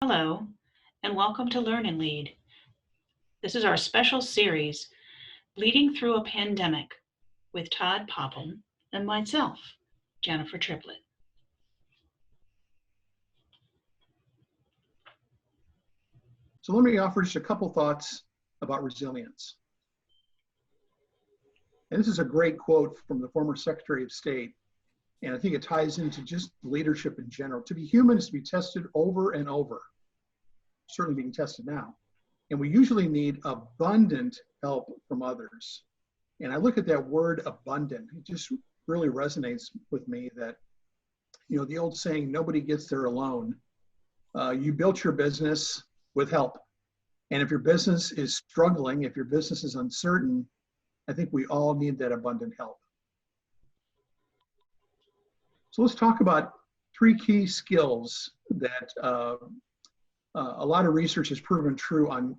Hello, and welcome to Learn and Lead. This is our special series, Leading Through a Pandemic, with Todd Popham and myself, Jennifer Triplett. So let me offer just a couple thoughts about resilience. And this is a great quote from the former Secretary of State. And I think it ties into just leadership in general. To be human is to be tested over and over. Certainly being tested now. And we usually need abundant help from others. And I look at that word abundant. It just really resonates with me that, the old saying, nobody gets there alone. You built your business with help. And if your business is struggling, if your business is uncertain, I think we all need that abundant help. So let's talk about three key skills that a lot of research has proven true on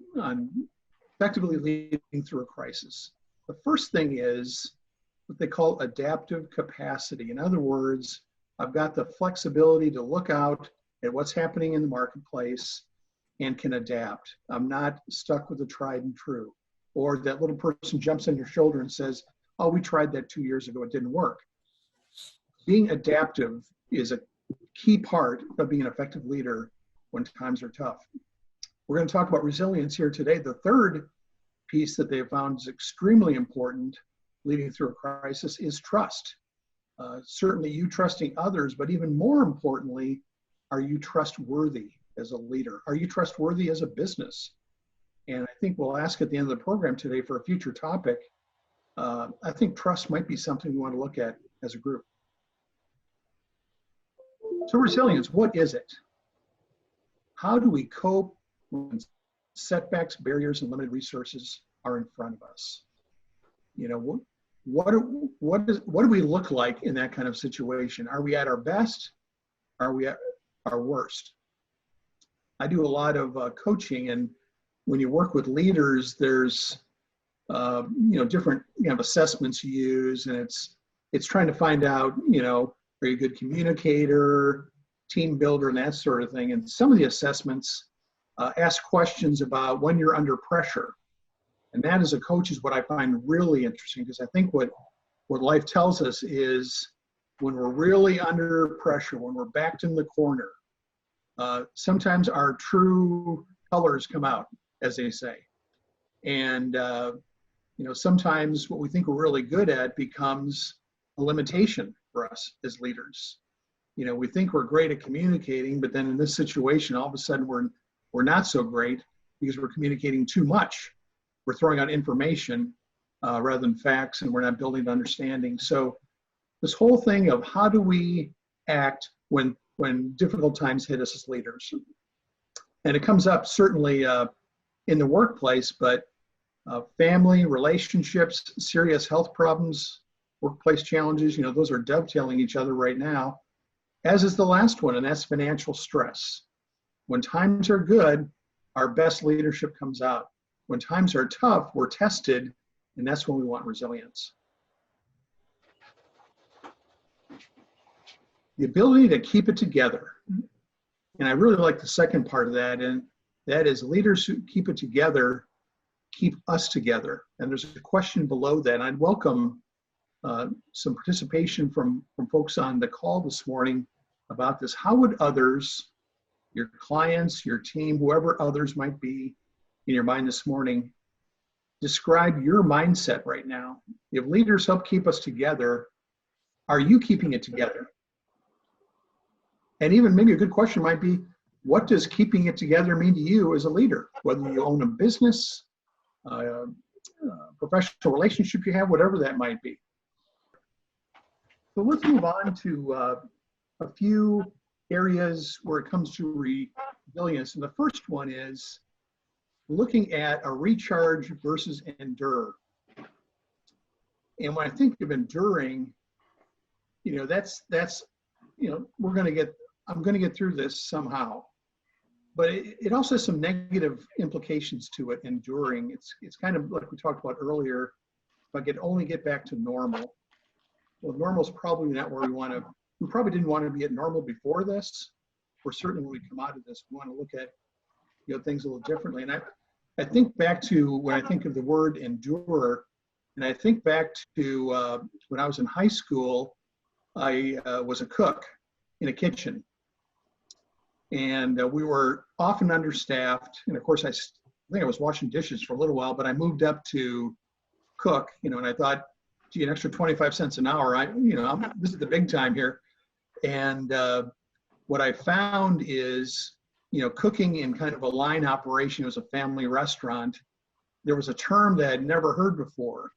effectively leading through a crisis. The first thing is what they call adaptive capacity. In other words, I've got the flexibility to look out at what's happening in the marketplace and can adapt. I'm not stuck with the tried and true. Or that little person jumps on your shoulder and says, oh, we tried that 2 years ago, it didn't work. Being adaptive is a key part of being an effective leader when times are tough. We're going to talk about resilience here today. The third piece that they have found is extremely important leading through a crisis is trust. Certainly you trusting others, but even more importantly, are you trustworthy as a leader? Are you trustworthy as a business? And I think we'll ask at the end of the program today for a future topic. I think trust might be something we want to look at as a group. So resilience, what is it? How do we cope when setbacks, barriers, and limited resources are in front of us? What do we look like in that kind of situation? Are we at our best? Are we at our worst? I do a lot of coaching, and when you work with leaders, there's different assessments you use, and it's trying to find out are you a good communicator, team builder, and that sort of thing. And some of the assessments ask questions about when you're under pressure. And that as a coach is what I find really interesting, because I think what life tells us is when we're really under pressure, when we're backed in the corner, sometimes our true colors come out, as they say. And, sometimes what we think we're really good at becomes a limitation for us as leaders. We think we're great at communicating, but then in this situation, all of a sudden we're not so great because we're communicating too much. We're throwing out information rather than facts, and we're not building understanding. So this whole thing of how do we act when difficult times hit us as leaders? And it comes up certainly in the workplace, but family, relationships, serious health problems, workplace challenges, those are dovetailing each other right now, as is the last one, and that's financial stress. When times are good, our best leadership comes out. When times are tough, we're tested, and that's when we want resilience. The ability to keep it together. And I really like the second part of that, and that is leaders who keep it together, keep us together. And there's a question below that, and I'd welcome some participation from folks on the call this morning about this. How would others, your clients, your team, whoever others might be in your mind this morning, describe your mindset right now? If leaders help keep us together, are you keeping it together? And even maybe a good question might be, what does keeping it together mean to you as a leader? Whether you own a business, professional relationship you have, whatever that might be. So let's move on to a few areas where it comes to resilience. And the first one is looking at a recharge versus endure. And when I think of enduring, I'm going to get through this somehow. But it also has some negative implications to it, enduring. It's kind of like we talked about earlier, if I could only get back to normal. Well, normal is probably not where we probably didn't want to be at normal before this. we're certainly, when we come out of this, we want to look at, things a little differently. And I think back to when I think of the word endure, and I think back to when I was in high school, I was a cook in a kitchen. And we were often understaffed. And of course, I think I was washing dishes for a little while, but I moved up to cook, and I thought, gee, an extra 25 cents an hour, this is the big time here. And what I found is, cooking in kind of a line operation, it was a family restaurant. There was a term that I'd never heard before.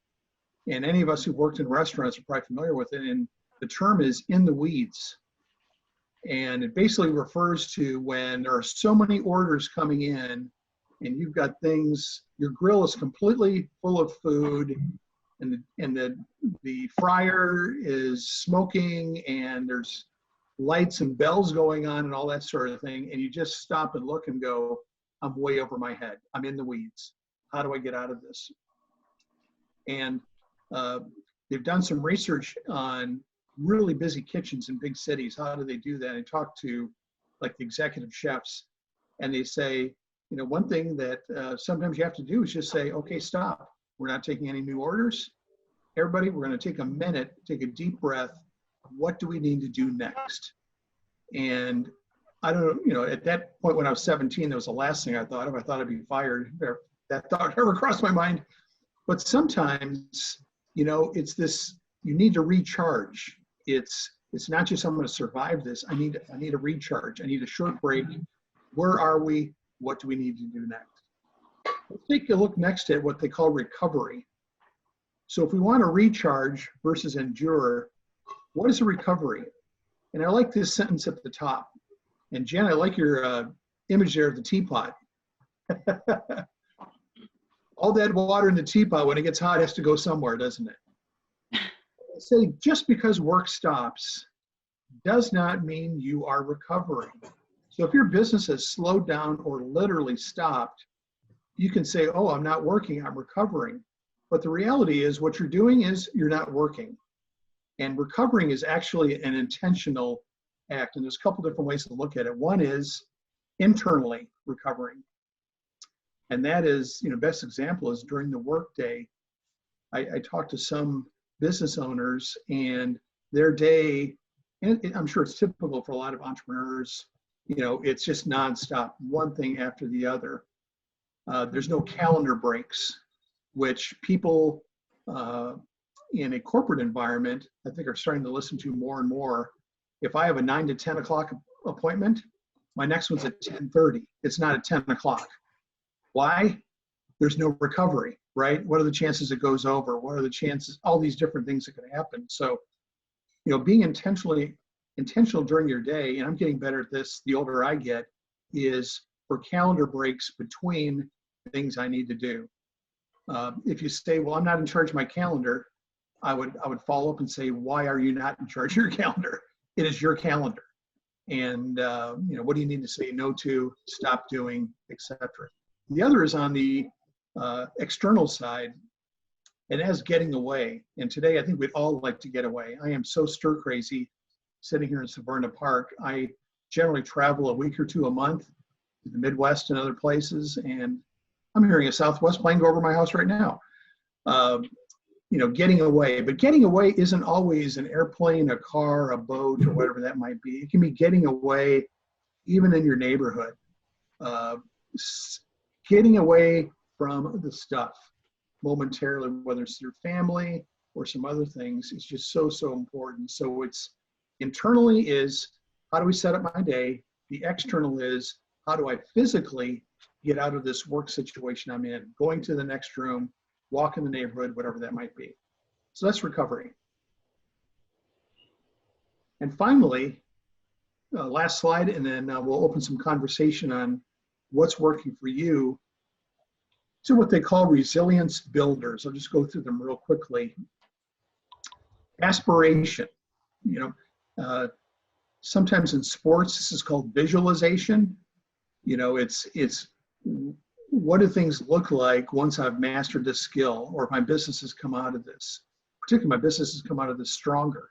And any of us who've worked in restaurants are probably familiar with it. And the term is in the weeds. And it basically refers to when there are so many orders coming in and you've got things, your grill is completely full of food, and the fryer is smoking, and there's lights and bells going on and all that sort of thing. And you just stop and look and go, I'm way over my head. I'm in the weeds. How do I get out of this? And they've done some research on really busy kitchens in big cities. How do they do that? I talked to like the executive chefs, and they say, one thing that sometimes you have to do is just say, okay, stop. We're not taking any new orders. Everybody, we're going to take a minute, take a deep breath. What do we need to do next? And I don't know, at that point when I was 17, that was the last thing I thought of. I thought I'd be fired. That thought never crossed my mind. But sometimes, it's this, you need to recharge. It's not just I'm going to survive this. I need a recharge. I need a short break. Where are we? What do we need to do next? Let's take a look next at what they call recovery. So if we want to recharge versus endure, what is a recovery? And I like this sentence at the top. And Jen, I like your image there of the teapot. All that water in the teapot, when it gets hot, has to go somewhere, doesn't it? Say just because work stops does not mean you are recovering. So if your business has slowed down or literally stopped, you can say, oh, I'm not working, I'm recovering. But the reality is what you're doing is you're not working. And recovering is actually an intentional act. And there's a couple different ways to look at it. One is internally recovering. And that is, best example is during the workday. I talked to some business owners, and their day, and I'm sure it's typical for a lot of entrepreneurs, it's just nonstop, one thing after the other. There's no calendar breaks, which people in a corporate environment, I think, are starting to listen to more and more. If I have a 9 to 10 o'clock appointment, my next one's at 10:30. It's not at 10 o'clock. Why? There's no recovery, right? What are the chances it goes over? What are the chances? All these different things that could happen. So, being intentional during your day, and I'm getting better at this the older I get, is for calendar breaks between things I need to do. If you say, well, I'm not in charge of my calendar, I would follow up and say, why are you not in charge of your calendar? It is your calendar. And what do you need to say no to, stop doing, etc. The other is on the external side, and as getting away. And today, I think we'd all like to get away. I am so stir crazy sitting here in Severna Park. I generally travel a week or two a month to the Midwest and other places, and I'm hearing a Southwest plane go over my house right now. Getting away. But getting away isn't always an airplane, a car, a boat, or whatever that might be. It can be getting away even in your neighborhood. Getting away from the stuff momentarily, whether it's your family or some other things, is just so, so important. So it's internally is, how do we set up my day? The external is, how do I physically get out of this work situation I'm in? Going to the next room, walk in the neighborhood, whatever that might be. So that's recovery. And finally, last slide, and then we'll open some conversation on what's working for you. So what they call resilience builders. I'll just go through them real quickly. Aspiration. Sometimes in sports, this is called visualization. It's what do things look like once I've mastered this skill, or if my business has come out of this, particularly my business has come out of this stronger.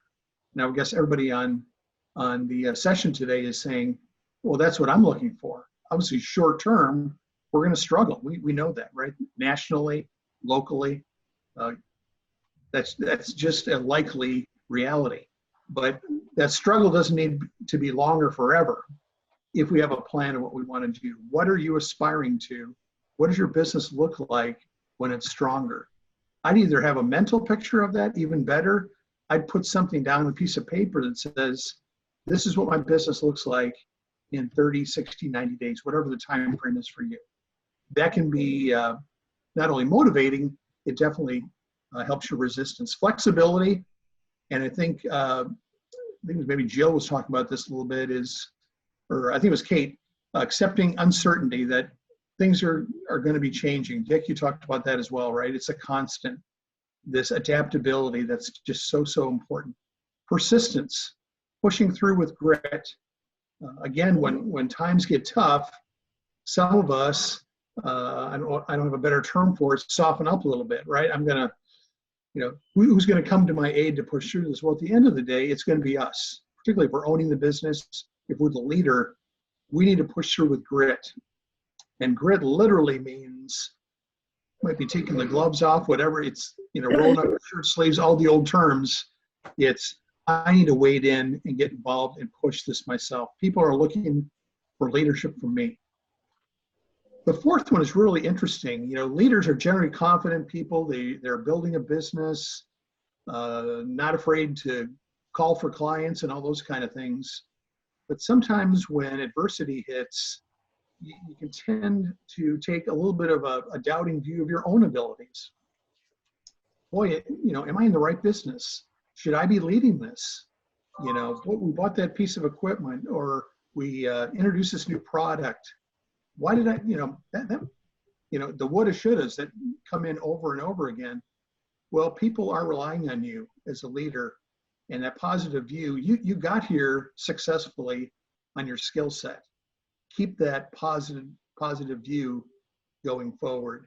Now, I guess everybody on the session today is saying, Well, that's what I'm looking for. Obviously, short term, we're going to struggle. We know that, right? Nationally, locally, uh, that's just a likely reality. But that struggle doesn't need to be longer forever if we have a plan of what we want to do. What are you aspiring to? What does your business look like when it's stronger? I'd either have a mental picture of that, even better. I'd put something down on a piece of paper that says, this is what my business looks like in 30, 60, 90 days, whatever the time frame is for you. That can be not only motivating, it definitely helps your resistance. Flexibility, and I think it was maybe Jill was talking about this a little bit, or I think it was Kate, accepting uncertainty that things are going to be changing. Dick, you talked about that as well, right? It's a constant, this adaptability that's just so important. Persistence, pushing through with grit. Again, when times get tough, some of us, I don't have a better term for it, soften up a little bit, right? I'm going to, who's going to come to my aid to push through this? Well, at the end of the day, it's going to be us, particularly if we're owning the business, if we're the leader, we need to push through with grit. And grit literally means, might be taking the gloves off, whatever, it's, rolling up your shirt sleeves, all the old terms. It's, I need to wade in and get involved and push this myself. People are looking for leadership from me. The fourth one is really interesting. Leaders are generally confident people. They're building a business, not afraid to call for clients and all those kind of things. But sometimes when adversity hits, you can tend to take a little bit of a doubting view of your own abilities. Boy, am I in the right business? Should I be leading this? We bought that piece of equipment, or we introduced this new product. Why did I, the woulda, shouldas that come in over and over again. Well, people are relying on you as a leader, and that positive view, you got here successfully on your skill set. Keep that positive view going forward.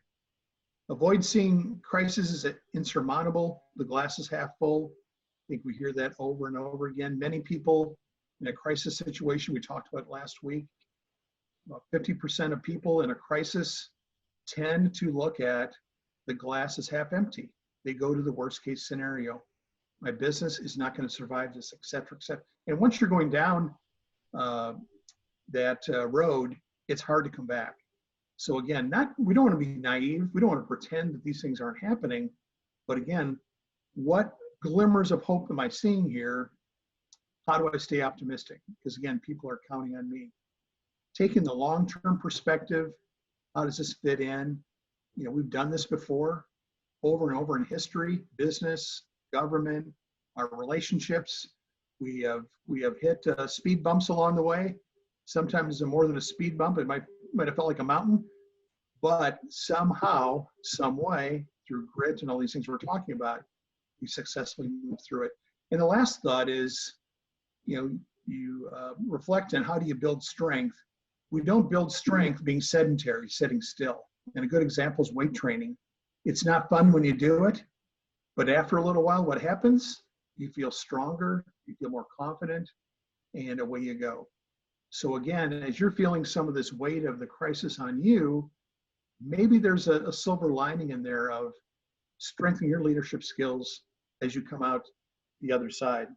Avoid seeing crises as insurmountable. The glass is half full. I think we hear that over and over again. Many people in a crisis situation, we talked about last week, about 50% of people in a crisis tend to look at the glass as half empty. They go to the worst case scenario. My business is not going to survive this, et cetera, et cetera. And once you're going down that road, it's hard to come back. So again, we don't want to be naive. We don't want to pretend that these things aren't happening. But again, what glimmers of hope am I seeing here? How do I stay optimistic? Because again, people are counting on me. Taking the long-term perspective, how does this fit in? We've done this before, over and over in history, business, government, our relationships. We have hit speed bumps along the way. Sometimes more than a speed bump, it might have felt like a mountain, but somehow, some way, through grit and all these things we're talking about, we successfully move through it. And the last thought is, you reflect on how do you build strength. We don't build strength being sedentary, sitting still. And a good example is weight training. It's not fun when you do it, but after a little while, what happens? You feel stronger, you feel more confident, and away you go. So again, as you're feeling some of this weight of the crisis on you, maybe there's a silver lining in there of strengthening your leadership skills as you come out the other side.